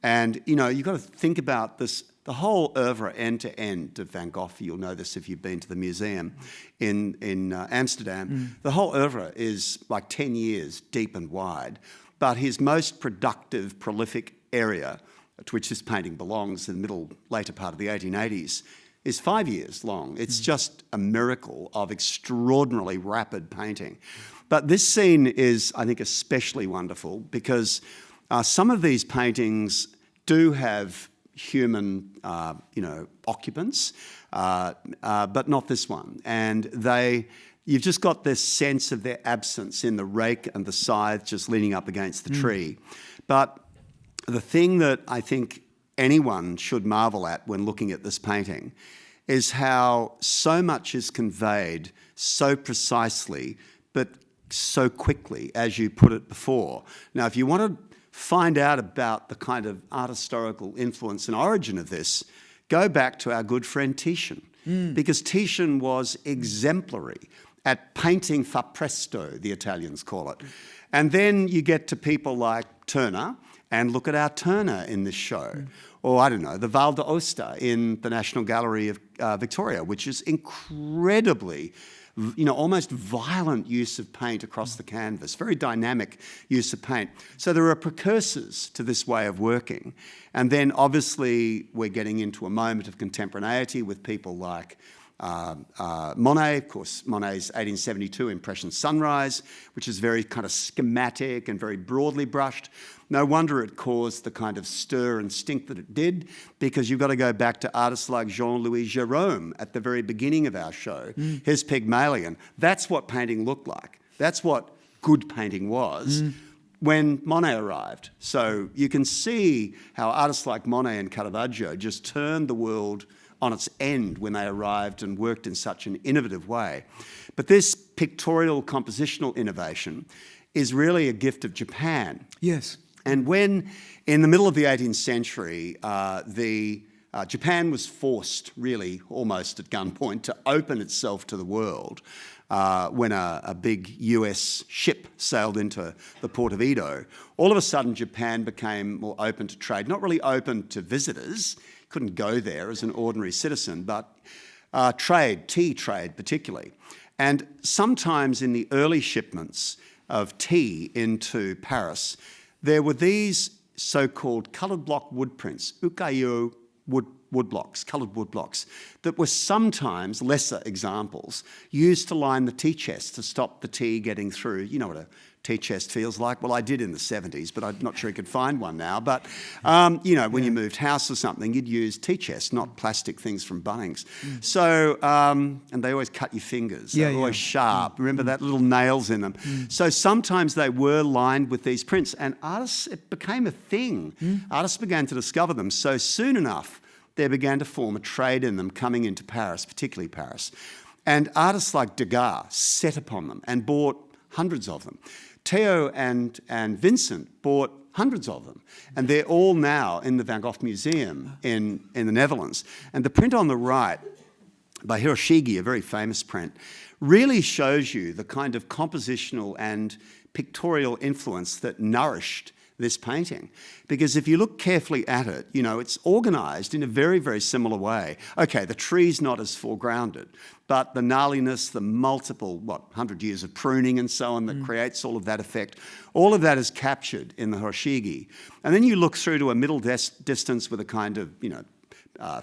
And, you know, you've got to think about this. The whole oeuvre, end to end, of Van Gogh, you'll know this if you've been to the museum in Amsterdam, the whole oeuvre is like 10 years deep and wide. But his most productive, prolific area, to which this painting belongs, in the later part of the 1880s, is 5 years long. It's just a miracle of extraordinarily rapid painting. But this scene is, I think, especially wonderful because some of these paintings do have human, occupants, but not this one. And you've just got this sense of their absence in the rake and the scythe just leaning up against the tree. But the thing that I think anyone should marvel at when looking at this painting is how so much is conveyed so precisely, but so quickly, as you put it before. Now, if you want to find out about the kind of art historical influence and origin of this, go back to our good friend Titian, because Titian was exemplary at painting fa presto, the Italians call it. And then you get to people like Turner, and look at our Turner in this show. Or, I don't know, the Val d'Aosta in the National Gallery of Victoria, which is incredibly, almost violent use of paint across the canvas, very dynamic use of paint. So there are precursors to this way of working. And then obviously we're getting into a moment of contemporaneity with people like Monet, of course, Monet's 1872 Impression Sunrise, which is very kind of schematic and very broadly brushed. No wonder it caused the kind of stir and stink that it did, because you've got to go back to artists like Jean-Louis Gérôme at the very beginning of our show, his Pygmalion. That's what painting looked like. That's what good painting was when Monet arrived. So you can see how artists like Monet and Caravaggio just turned the world on its end when they arrived and worked in such an innovative way. But this pictorial compositional innovation is really a gift of Japan. Yes. And when, in the middle of the 18th century, Japan was forced, really almost at gunpoint, to open itself to the world when a big US ship sailed into the port of Edo. All of a sudden, Japan became more open to trade, not really open to visitors, couldn't go there as an ordinary citizen, but trade, tea trade particularly. And sometimes in the early shipments of tea into Paris, there were these so-called coloured block wood prints, ukiyo wood blocks, coloured wood blocks, that were sometimes, lesser examples, used to line the tea chest to stop the tea getting through. You know what a tea chest feels like? Well, I did in the 70s, but I'm not sure you could find one now. But, when you moved house or something, you'd use tea chests, not plastic things from Bunnings. So, and they always cut your fingers. They were always sharp. Remember that? Little nails in them. So sometimes they were lined with these prints, and artists, it became a thing. Artists began to discover them. So soon enough, there began to form a trade in them coming into Paris, particularly Paris. And artists like Degas set upon them and bought hundreds of them. Theo and Vincent bought hundreds of them. And they're all now in the Van Gogh Museum in the Netherlands. And the print on the right by Hiroshige, a very famous print, really shows you the kind of compositional and pictorial influence that nourished this painting. Because if you look carefully at it, it's organised in a very, very similar way. Okay, the tree's not as foregrounded, but the gnarliness, the multiple, 100 years of pruning and so on that creates all of that effect, all of that is captured in the Hiroshige. And then you look through to a middle distance with a kind of,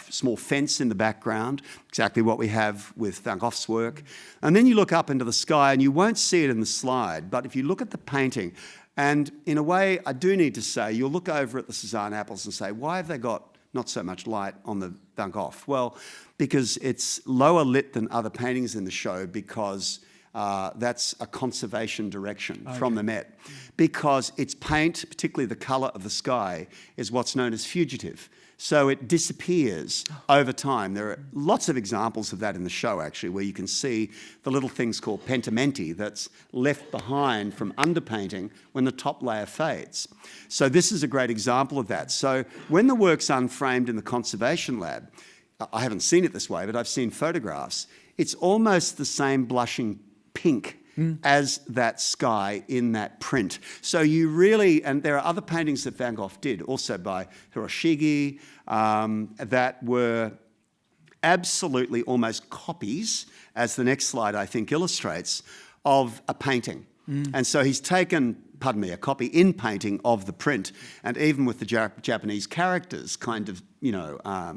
small fence in the background, exactly what we have with Van Gogh's work. And then you look up into the sky, and you won't see it in the slide, but if you look at the painting, and in a way, I do need to say, you'll look over at the Cézanne apples and say, why have they got not so much light on the Van Gogh? Well, because it's lower lit than other paintings in the show, because that's a conservation direction from the Met. Because its paint, particularly the colour of the sky, is what's known as fugitive. So it disappears over time. There are lots of examples of that in the show, actually, where you can see the little things called pentimenti that's left behind from underpainting when the top layer fades. So this is a great example of that. So when the work's unframed in the conservation lab, I haven't seen it this way, but I've seen photographs, it's almost the same blushing pink as that sky in that print. So you really, and there are other paintings that Van Gogh did, also by Hiroshige, that were absolutely almost copies, as the next slide I think illustrates, of a painting. And so he's taken, a copy in painting of the print, and even with the Japanese characters kind of,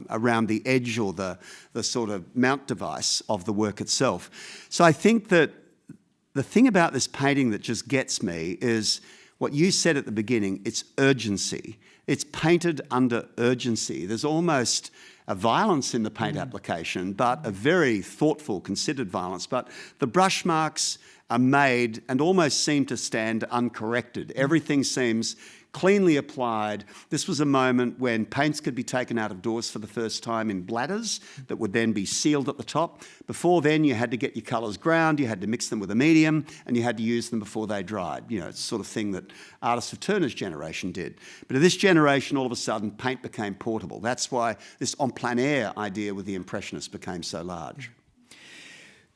around the edge or the sort of mount device of the work itself. So I think that the thing about this painting that just gets me is what you said at the beginning, it's urgency. It's painted under urgency. There's almost a violence in the paint application, but a very thoughtful, considered violence. But the brush marks are made and almost seem to stand uncorrected. Everything seems cleanly applied. This was a moment when paints could be taken out of doors for the first time in bladders that would then be sealed at the top. Before then, you had to get your colours ground, you had to mix them with a medium, and you had to use them before they dried. You know, it's the sort of thing that artists of Turner's generation did. But in this generation, all of a sudden, paint became portable. That's why this en plein air idea with the Impressionists became so large.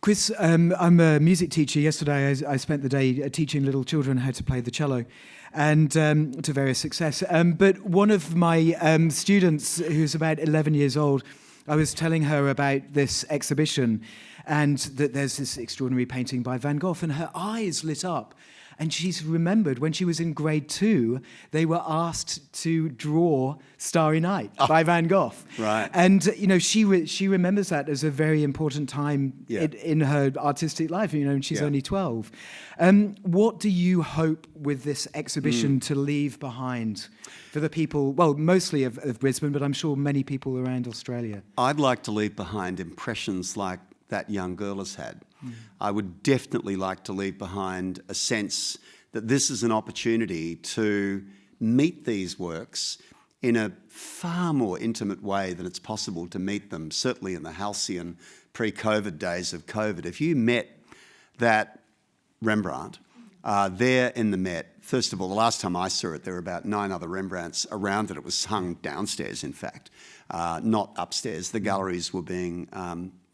Chris, I'm a music teacher. Yesterday I spent the day teaching little children how to play the cello, and to various success. But one of my students, who's about 11 years old, I was telling her about this exhibition and that there's this extraordinary painting by Van Gogh, and her eyes lit up. And she's remembered when she was in grade 2, they were asked to draw Starry Night by Van Gogh. Right. And, you know, she remembers that as a very important time in her artistic life, you know, and she's only 12. What do you hope with this exhibition to leave behind for the people, well, mostly of Brisbane, but I'm sure many people around Australia? I'd like to leave behind impressions like that young girl has had. I would definitely like to leave behind a sense that this is an opportunity to meet these works in a far more intimate way than it's possible to meet them, certainly in the halcyon pre-COVID days of COVID. If you met that Rembrandt there in the Met, first of all, the last time I saw it, there were about 9 other Rembrandts around it. It was hung downstairs, in fact, not upstairs. The galleries were being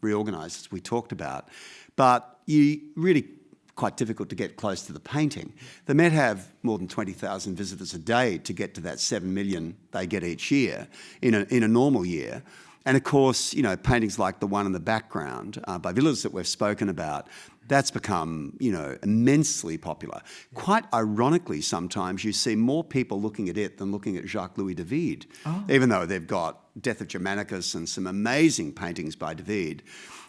reorganised, as we talked about. But you really quite difficult to get close to the painting. The Met have more than 20,000 visitors a day to get to that 7 million they get each year in a normal year. And of course, you know, paintings like the one in the background by Villers that we've spoken about, that's become, you know, immensely popular. Quite ironically, sometimes you see more people looking at it than looking at Jacques-Louis David, even though they've got Death of Germanicus and some amazing paintings by David.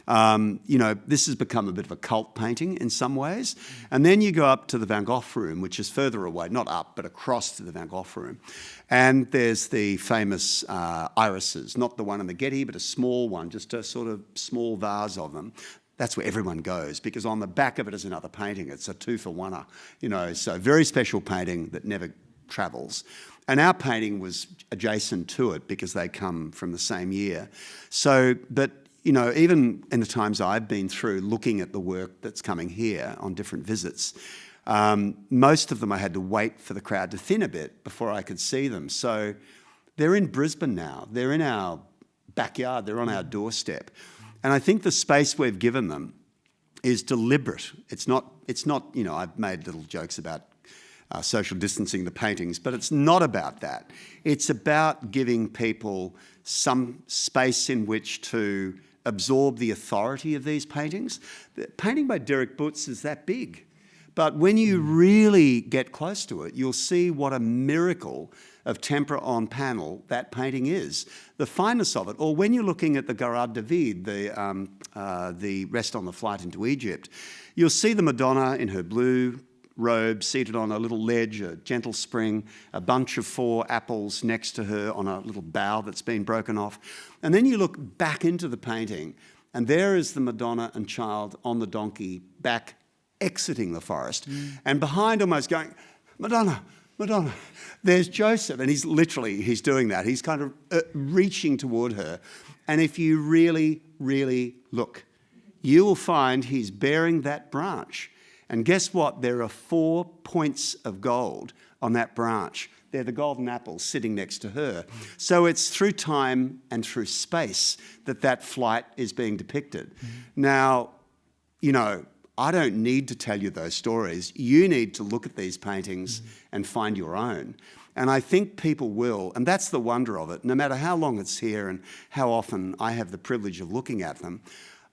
You know, this has become a bit of a cult painting in some ways. And then you go up to the Van Gogh room, which is further away, not up, but across to the Van Gogh room. And there's the famous irises, not the one in the Getty, but a small one, just a sort of small vase of them. That's where everyone goes, because on the back of it is another painting. It's a 2-for-1er, you know, so very special painting that never travels. And our painting was adjacent to it because they come from the same year. So, but, you know, even in the times I've been through looking at the work that's coming here on different visits, most of them I had to wait for the crowd to thin a bit before I could see them. So they're in Brisbane now. They're in our backyard. They're on our doorstep. And I think the space we've given them is deliberate. It's not, you know, I've made little jokes about social distancing the paintings, but it's not about that. It's about giving people some space in which to absorb the authority of these paintings. The painting by Derek Boots is that big. But when you really get close to it, you'll see what a miracle of tempera on panel that painting is. The fineness of it, or when you're looking at the Garade David, the Rest on the Flight into Egypt, you'll see the Madonna in her blue robe seated on a little ledge, a gentle spring, a bunch of 4 apples next to her on a little bough that's been broken off. And then you look back into the painting, and there is the Madonna and child on the donkey back exiting the forest. And behind almost going, Madonna, Madonna, there's Joseph. And he's doing that. He's kind of reaching toward her. And if you really, really look, you will find he's bearing that branch. And guess what? There are 4 points of gold on that branch. They're the golden apples sitting next to her. So it's through time and through space that flight is being depicted. Now, you know, I don't need to tell you those stories. You need to look at these paintings and find your own. And I think people will, and that's the wonder of it. No matter how long it's here and how often I have the privilege of looking at them,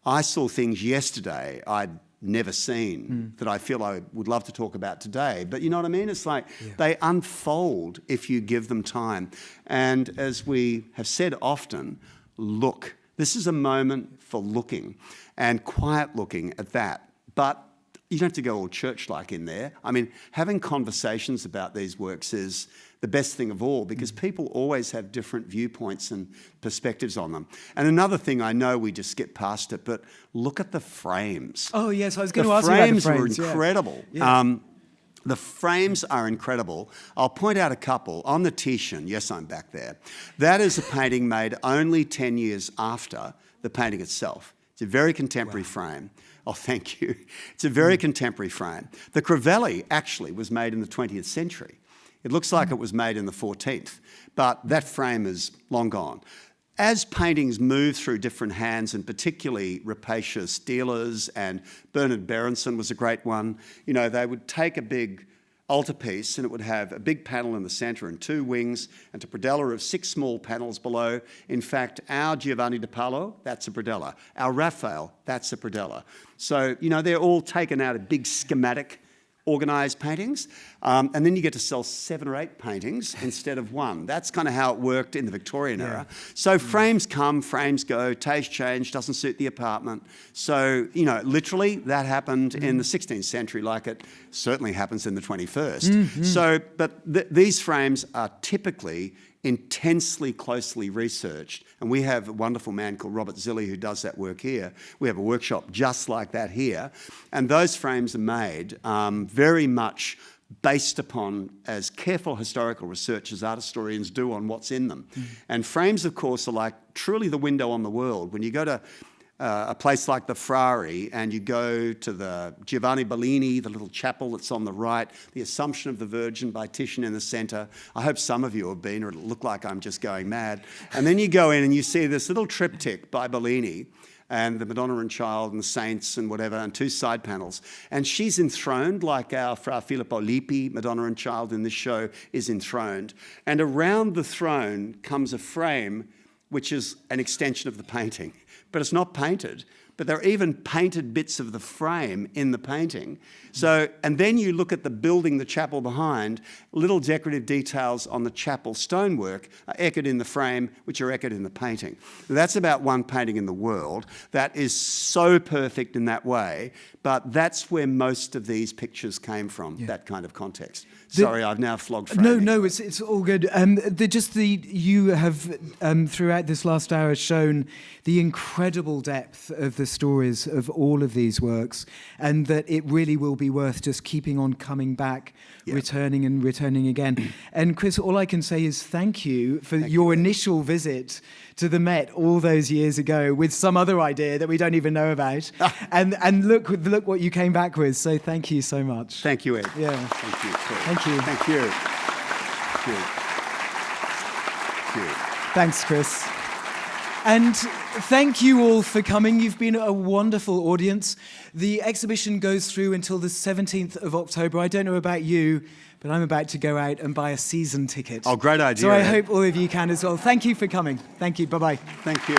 I saw things yesterday I'd never seen that I feel I would love to talk about today. But you know what I mean? It's like they unfold if you give them time. And as we have said often, look. This is a moment for looking, and quiet looking at that. But you don't have to go all church-like in there. I mean, having conversations about these works is the best thing of all, because people always have different viewpoints and perspectives on them. And another thing, I know we just skipped past it, but look at the frames. Oh, yes, I was going to ask you about the frames. The frames were incredible. Yeah. The frames are incredible. I'll point out a couple. On the Titian, yes, I'm back there. That is a painting made only 10 years after the painting itself. It's a very contemporary frame. Oh, thank you. It's a very contemporary frame. The Crivelli actually was made in the 20th century. It looks like it was made in the 14th, but that frame is long gone. As paintings move through different hands, and particularly rapacious dealers, and Bernard Berenson was a great one, you know, they would take a big altarpiece and it would have a big panel in the centre and 2 wings and a predella of 6 small panels below. In fact, our Giovanni di Paolo, that's a predella. Our Raphael, that's a predella. So, you know, they're all taken out of big schematic organised paintings, and then you get to sell 7 or 8 paintings instead of 1. That's kind of how it worked in the Victorian era. So frames come, frames go, taste change, doesn't suit the apartment. So, you know, literally that happened in the 16th century, like it certainly happens in the 21st. So, but these frames are typically intensely closely researched, and we have a wonderful man called Robert Zilli who does that work here. We have a workshop just like that here, and those frames are made very much based upon as careful historical research as art historians do on what's in them. And frames, of course, are like truly the window on the world. When you go to a place like the Frari and you go to the Giovanni Bellini, the little chapel that's on the right, the Assumption of the Virgin by Titian in the centre. I hope some of you have been, or it'll look like I'm just going mad. And then you go in and you see this little triptych by Bellini and the Madonna and Child and the Saints and whatever, and 2 side panels. And she's enthroned like our Fra Filippo Lippi, Madonna and Child in this show, is enthroned. And around the throne comes a frame which is an extension of the painting. But it's not painted, but there are even painted bits of the frame in the painting. So, and then you look at the building, the chapel behind, little decorative details on the chapel stonework are echoed in the frame, which are echoed in the painting. That's about one painting in the world that is so perfect in that way, but that's where most of these pictures came from, that kind of context. Sorry, I've now flogged framing. No, it's all good. You have, throughout this last hour, shown the incredible depth of the stories of all of these works, and that it really will be worth just keeping on coming back, returning and returning again. And Chris, all I can say is thank you for your initial visit to the Met all those years ago with some other idea that we don't even know about. And look what you came back with. So thank you so much. Thank you, Ed. Yeah. Thank you. Thank you. Thank you. Thank you. Thanks, Chris. And thank you all for coming. You've been a wonderful audience. The exhibition goes through until the 17th of October. I don't know about you, but I'm about to go out and buy a season ticket. Oh, great idea. So I hope all of you can as well. Thank you for coming. Thank you. Bye-bye. Thank you.